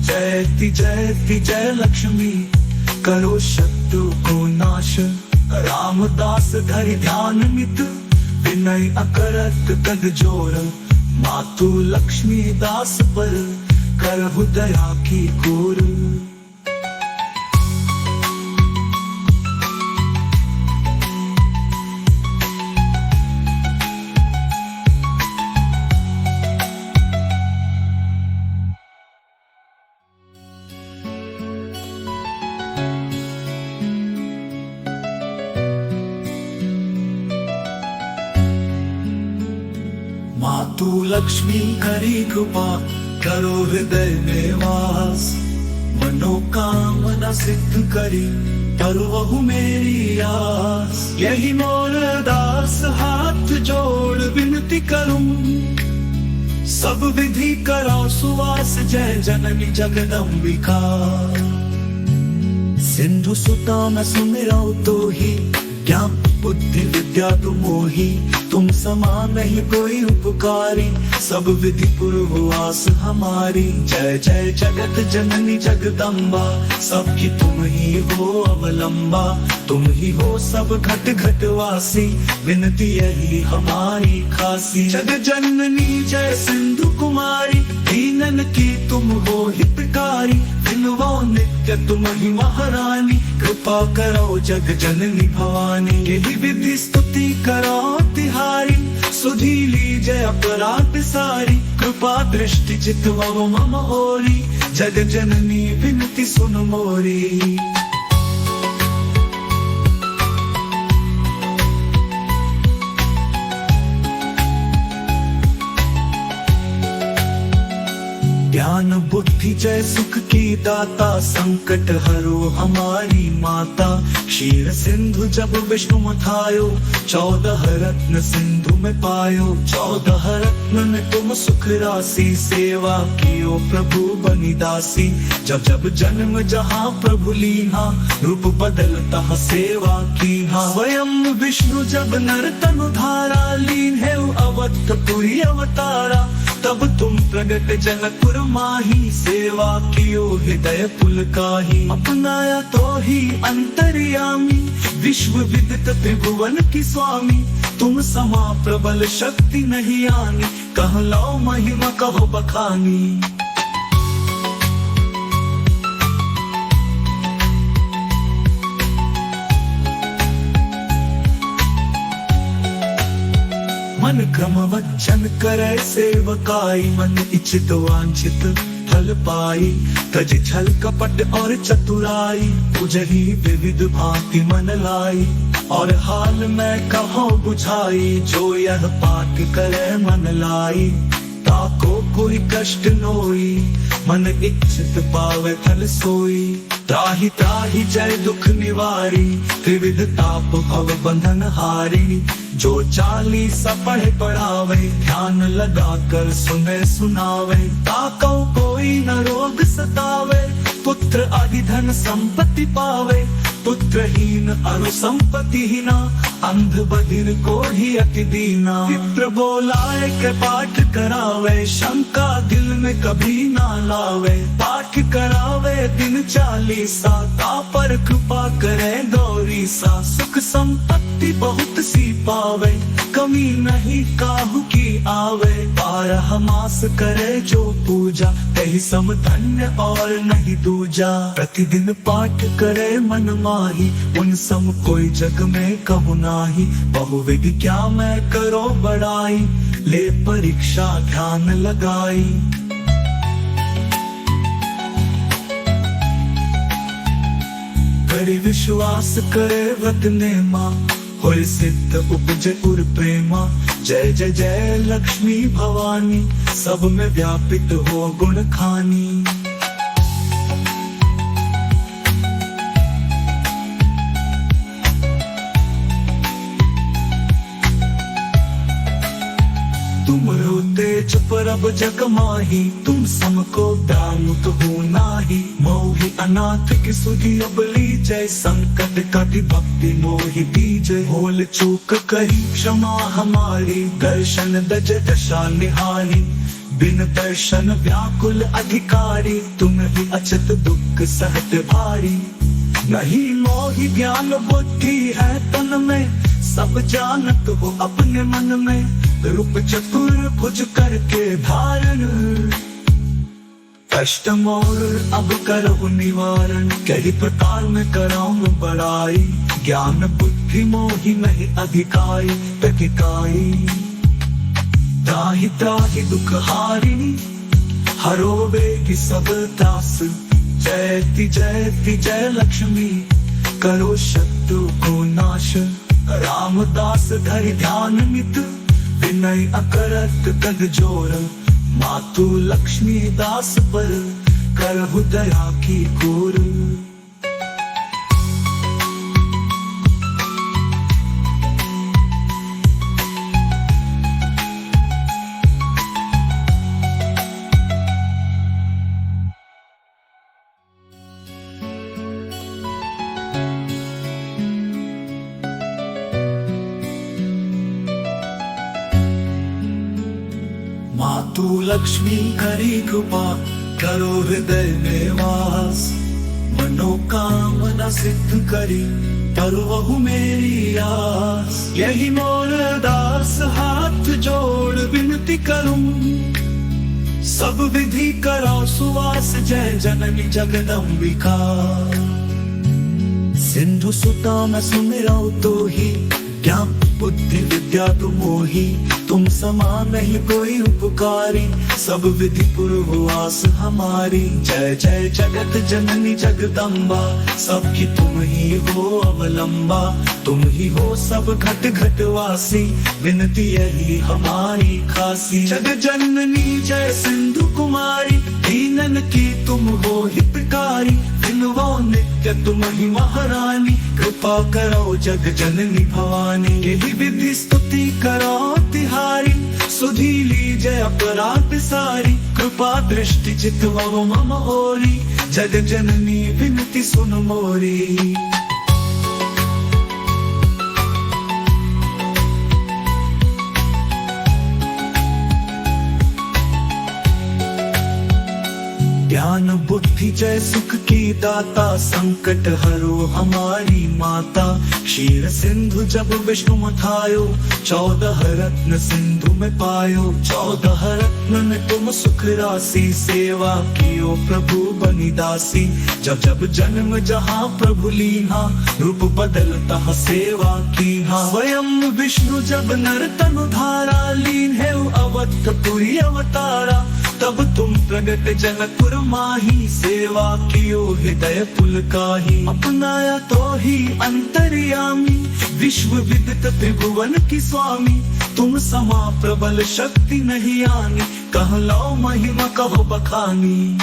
जयति जयति जय लक्ष्मी, करो शत्रु को नाश। रामदास धरि ध्यान मित, विनय अकरत कद जोर। मातु लक्ष्मी दास पर, करहु दया की गोर। मातु लक्ष्मी करी कृपा, करो हृदय में वास। मनोकामना सिद्ध करी, परवहु मेरी आस। यही मोर दास हाथ जोड़ विनती करूं, सब विधि करो सुवास। जय जननी जगदम्बिका, सिंधु सुता मैं सुमिरौ तो ही। ज्ञान बुद्धि विद्या तुम मोही, तुम समान नहीं कोई उपकारी, सब विधि पूर्ववास हमारी। जय जय जगत जननी जगदम्बा, सबकी तुम ही हो अवलंबा, तुम ही हो सब घट घट वासी, विनती यही हमारी खासी। जग जननी जय सिंधु कुमारी, दीनन की तुम हो हितकारी, विनवो नित्य तुम ही महारानी, कृपा करो जग जननी भवानी। यही विधि स्तुति करो तिहारी, सुधी लीजय अपराध सारी, कृपा दृष्टि चितवो मम ओरी, जग जननी विनती सुन मोरी। ज्ञान बुद्धि जय सुख की दाता, संकट हरो हमारी माता। क्षीर सिंधु जब विष्णु मथायो, 14 रत्न सिंधु में पायो। 14 रत्न में तुम सुख राशि, सेवा कियो प्रभु बनी दासी। जब जब जन्म जहाँ प्रभु लीना, रूप बदलता सेवा कीना। स्वयं विष्णु जब नर तनु धारा, लीन है अवधपुरी अवतारा। तब तुम प्रगट जनकपुर माही, सेवा कियो हृदय पुलकाही। अपनाया तो ही अंतर्यामी, विश्व विदित त्रिभुवन की स्वामी। तुम समा प्रबल शक्ति नहीं आनी, कह लो महिमा कहो बखानी। मन क्रम वचन करे सेवकाई, मन इच्छित वांछित फल पाई। तज छल कपट और चतुराई, तुझही विविध भांति मन लाई। और हाल में कहो बुझाई, जो यह पाठ करे मन लाई। ताको कोई कष्ट नोई, मन इच्छित पावे फल सोई। त्राहि त्राहि जय दुख निवारी, त्रिविध ताप भव बंधन हारी। जो 40 पढ़े पढ़ावे, ध्यान लगा कर सुने सुनावे। ताको कोई न रोग सतावे, पुत्र आदि धन संपत्ति पावे। पुत्रहीन अरु संपत्ति हीना, अंध बधिर को ही अति दीना। विप्र बोलाए के पाठ करावे, शंका दिल में कभी ना लावे। पाठ करावे दिन 40, पर कृपा करे गौरी सा। सुख संपत्ति बहुत सी पावे, कमी नहीं काहू की आवे। 12 मास करे जो पूजा, तही सम धन्य और नहीं दूजा। प्रतिदिन पाठ करे मन माही, उन सम कोई जग में कहु नाही। बहुविधि क्या मैं करो बड़ाई, ले परीक्षा ध्यान लगाई। करे विश्वास करे व्रत नेमा, होय सिद्ध उपजे उर प्रेमा। जय जय जय लक्ष्मी भवानी, सब में व्यापित हो गुण खानी। तुम रोते चुप रब जग माही, तुम समको दामुत हो नाही। मोहि अनाथ की सुधी अबली जय, संकट कटि भक्ति मोहि दीजय। भूल चूक कही क्षमा हमारी, दर्शन दज दशा निहारी। बिन दर्शन व्याकुल अधिकारी, तुम ही अचत दुख सहत भारी। नहीं मोहि ज्ञान बुद्धि है तन में, सब जानत हो अपने मन में। रूप चतुर भुज करके धारण, कष्ट मोर अब करो निवारण। कई प्रकार में कराऊं बड़ाई, ज्ञान बुद्धि मोहि नहीं अधिकारी। प्रतिकाई त्राहि त्राहि दुख हारिणी, हरो वेगी सब त्रास। जयति जयति जय लक्ष्मी, करो शत्रु को नाश। रामदास धरि ध्यान मित, विनय अकरत तग जोर। मातु लक्ष्मी दास पर, करहु दया की कोर। मातु लक्ष्मी करी कृपा, करो हृदय में वास। मनोकामना सिद्ध करी, परवहु मेरी आस। यही मोर दास हाथ जोड़ विनती करूं, सब विधि करो सुवास। जय जननी जगदम्बिका। सिंधु सुता मैं सुमिरौ तो ही, ज्ञान बुद्धि विद्या तुम मोही। तुम समान नहीं कोई उपकारी, सब विधि पूर्ववास हमारी। जय जय जगत जननी जगदम्बा, सबकी तुम ही हो अवलंबा। तुम ही हो सब घट घट वासी, विनती यही हमारी खासी। जग जननी जय सिंधु कुमारी, दीनन की तुम हो हितकारी। विनवो नित्य तुम ही महारानी, कृपा करो जग जननी भवानी। यही विधि स्तुति करो तिहारी, सुधी लीजय अपराध सारी। कृपा दृष्टि चितवो मम ओरी, जग जननी विनती सुन मोरी। ज्ञान बुद्धि जय सुख की दाता, संकट हरो हमारी माता। क्षीर सिंधु जब विष्णु मथायो, 14 रत्न सिंधु में पायो। 14 रत्न में तुम सुख राशि, सेवा कियो प्रभु बनी दासी। जब जब जन्म जहाँ प्रभु लीना, रूप बदलता सेवा कीना। स्वयं विष्णु जब नर तनु धारा, लीन है अवधपुरी अवतारा। तब तुम प्रगट जनकपुर माही, सेवा कियो हृदय पुलकाही। अपनाया तो ही अंतर्यामी, विश्व विदित त्रिभुवन की स्वामी। तुम समा प्रबल शक्ति नहीं आनी, कह लो महिमा कहो बखानी।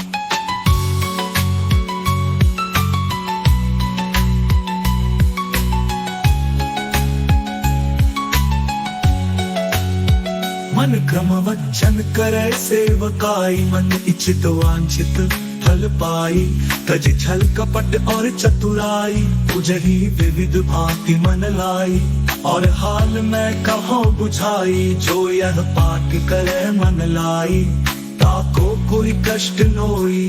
मन क्रम वचन करे सेवकाई, मन इच्छित वांछित फल पाई। तज छल कपट और चतुराई, तुझही विविध भांति मन लाई। और हाल में कहो बुझाई, जो यह पाठ करे मन लाई। ताको कोई कष्ट नोई,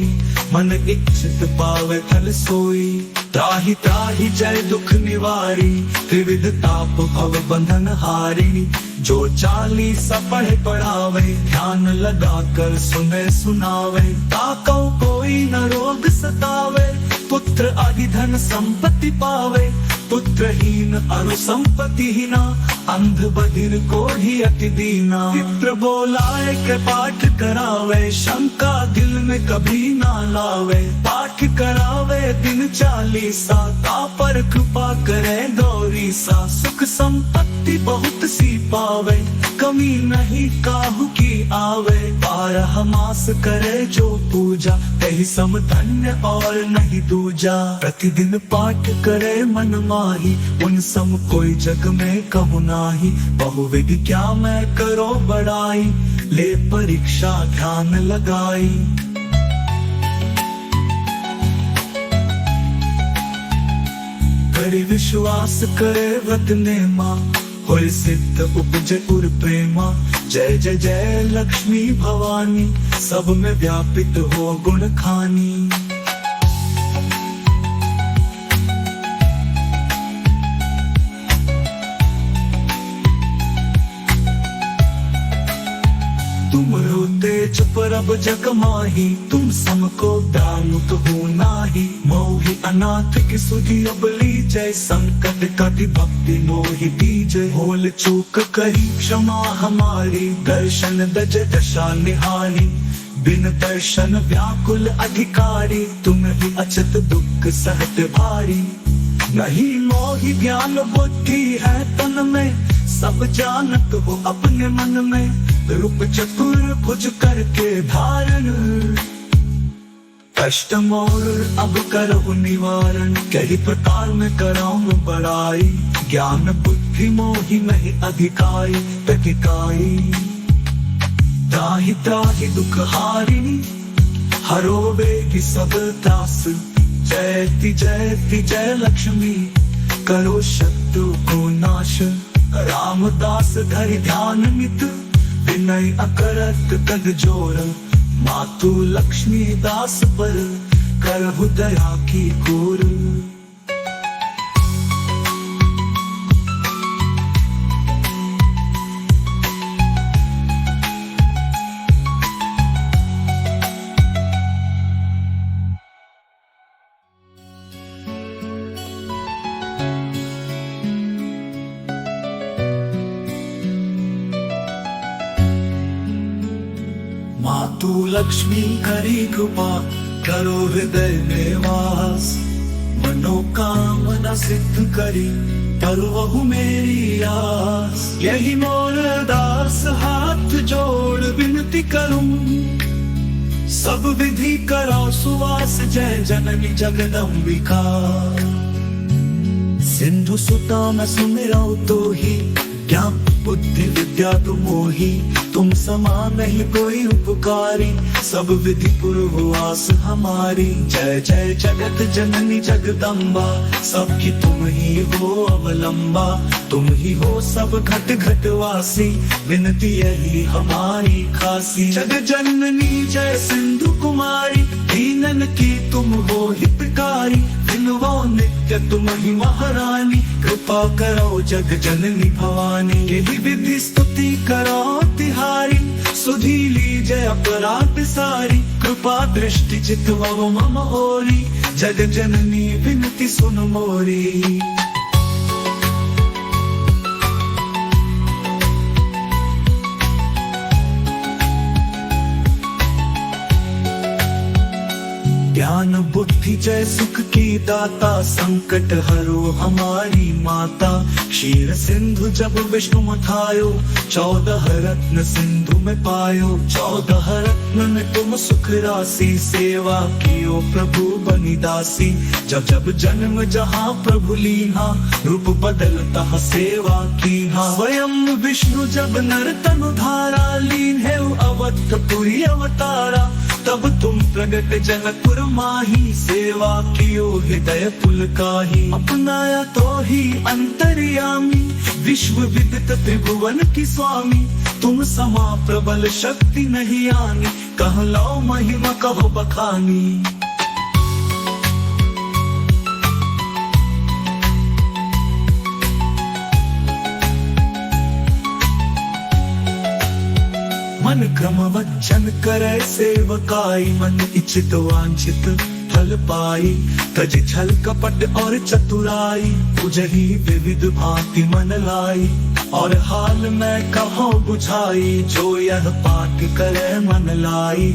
मन इच्छित पावे फल सोई। त्राहि त्राहि जय दुख निवारी, त्रिविध ताप भव बंधन हारी। जो 40 पढ़े पढ़ावे, ध्यान लगा कर सुने सुनावे। ताको कोई न रोग सतावे, पुत्र आदि धन संपत्ति पावे। पुत्रहीन अरु संपत्ति हीना, अंध बधिर को ही अति दीना। विप्र बोलाए के पाठ करावे, शंका दिल में कभी ना लावे। पाठ करावे दिन 40, ता पर कृपा करे गौरी सा। सुख संपत्ति बहुत सी पावे, कमी नहीं काहू की आवे। 12 मास करे जो पूजा, तही सम धन्य और नहीं दूजा। प्रतिदिन पाठ करे मन माही, उन सम कोई जग में कहु नाही। बहुविधि क्या मैं करो बड़ाई, ले परीक्षा ध्यान लगाई। करे विश्वास करे व्रत नेमा, होय सिद्ध उपजे उर प्रेमा। जय जय जय लक्ष्मी भवानी, सब में व्यापित हो गुण खानी। तुम रोते परब जग माही, तुम समको दानु तो हो नाही। मोहि अनाथ की सुधी अबली, जय संकट कटि भक्ति मोहि दीजय। भूल चूक करी क्षमा हमारी, दर्शन दज दशा निहारी। बिन दर्शन व्याकुल अधिकारी, तुम ही अचत दुख सहत भारी। नहीं मोहि ज्ञान बुद्धि है तन में, सब जानत हो अपने मन में। रूप चतुर भुज करके धारण, कष्ट मोर अब करहु निवारण। कई प्रकार में कराऊं बड़ाई, ज्ञान बुद्धि मोहि नहीं अधिकारी। प्रतिकाई त्राहि त्राहि दुख हारिणी, हरो वेगी सब त्रास। जयति जयति जय लक्ष्मी, करो शत्रु को नाश। रामदास धरि ध्यान नित, विनय अकरत तद जोर, मातु लक्ष्मी दास पर करहु दया की कोर। मातु लक्ष्मी करी कृपा, करो हृदय में वास, मनोकामना सिद्ध करी, परवहु मेरी आस। यही मोर दास हाथ जोड़ विनती करूं, सब विधि करो सुवास, जय जननी जगदम्बिका। सिंधु सुता मैं सुमिरौ तो ही, ज्ञान बुद्धि विद्या तुम मोही। तुम समान नहीं कोई उपकारी, सब विधि पूर्ववास हमारी। जय जय जगत जननी जगदम्बा, सबकी तुम ही हो अवलंबा। तुम ही हो सब घट घट वासी, विनती यही हमारी खासी। जग जननी जय सिंधु कुमारी, दीनन की तुम हो हितकारी। विनवो नित्य तुम ही महारानी, कृपा करो जग जननी भवानी। यही विधि स्तुति करो तिहारी, सुधी लीजय अपराध सारी। कृपा दृष्टि चितवो मम होरी, जग जननी विनती सुन मोरी। ज्ञान बुद्धि जय सुख की दाता, संकट हरो हमारी माता। क्षीर सिंधु जब विष्णु मथायो, 14 रत्न सिंधु में पायो। 14 रत्न में तुम सुख राशि, सेवा कियो प्रभु बनी दासी। जब जब जन्म जहाँ प्रभु लीना, रूप बदलता सेवा कीना। स्वयं विष्णु जब नर तनु धारा, लीन है अवधपुरी अवतारा। तब तुम प्रगट जनकपुर माही, सेवा कियो हृदय पुलकाही। अपनाया तो ही अंतर्यामी, विश्व विदित त्रिभुवन की स्वामी। तुम समा प्रबल शक्ति नहीं आनी, कह लो महिमा कहो बखानी। मन क्रम वचन करे सेवकाई, मन इच्छित वांछित फल पाई। तज छल कपट और चतुराई, तुझही विविध भांति मन लाई। और हाल में कहो बुझाई, जो यह पाठ करे मन लाई।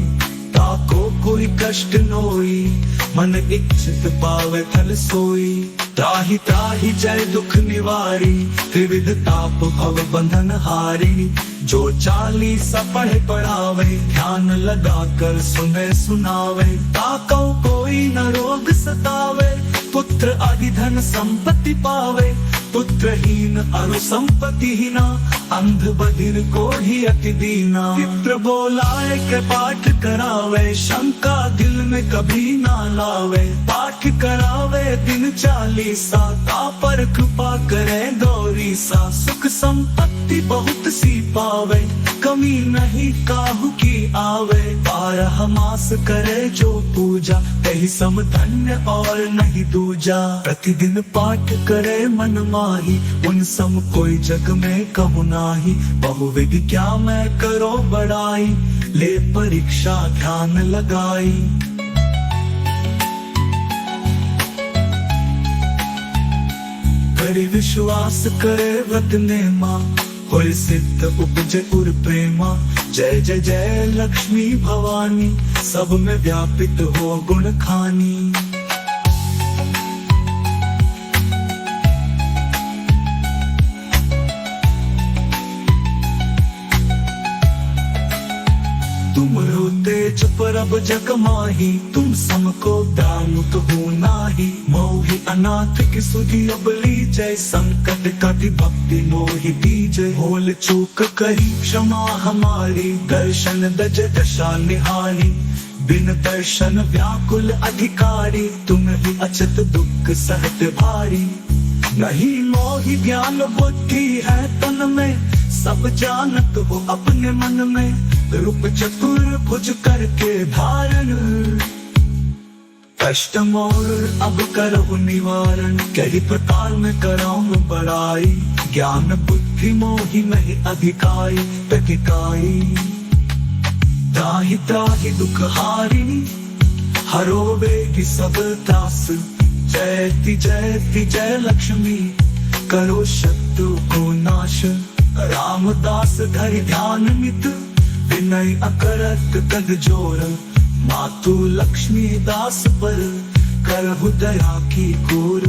ताको कोई कष्ट नोई, मन इच्छित पावे फल सोई। त्राहि त्राहि जय दुख निवारी, त्रिविध ताप भव बंधन हारी। जो 40 पढ़े पढ़ावे, ध्यान लगा कर सुने सुनावे। ताको कोई न रोग सतावे, पुत्र आदि धन संपत्ति पावे। पुत्रहीन अरु संपत्तिहीना, अंध बधिर को ही अति दीना। चित्र बोलाए के पाठ करावे, शंका दिल में कभी ना लावे। पाठ करावे दिन 40, ता पर कृपा करे गौरी सा। सुख संपत्ति बहुत सी पावे, कमी नहीं काहू की आवे। 12 मास करे जो पूजा, तही सम धन्य और नहीं दूजा। प्रतिदिन पाठ करे मन माही, उन सम कोई जग में कहु नाही। बहुविधि क्या मैं करो बड़ाई, ले परीक्षा ध्यान लगाई। करे विश्वास करे व्रत नेमा, होय सिद्ध उपजे उर प्रेमा। जय जय जय लक्ष्मी भवानी, सब में व्यापित हो गुण खानी। तुम रोते परब जग माही, तुम समको दानुत हो नाही। मोहि अनाथ की सुधी अबली जय, संकट कति भक्ति मोहि दीजय। भूल चूक कही क्षमा हमारी, दर्शन दज दशा निहारी। बिन दर्शन व्याकुल अधिकारी, तुम ही अचत दुख सहत भारी। नहीं मोहि ज्ञान बुद्धि है तन में, सब जानत हो अपने मन में, रूप चतुर भुज करके धारण। कष्ट मोर अब करहु निवारण, कई प्रकार में कराऊं बड़ाई। ज्ञान बुद्धि मोहि नहीं अधिकाई, तकिकाई। त्राहि त्राहि दुख हारिणी, हरो वेगी सब त्रास। जयति जयति जय लक्ष्मी, करो शत्रु को नाश। रामदास धरि ध्यान नित, विनय अकरत कद जोर। मातु लक्ष्मी दास पर, करहु दया की गोर।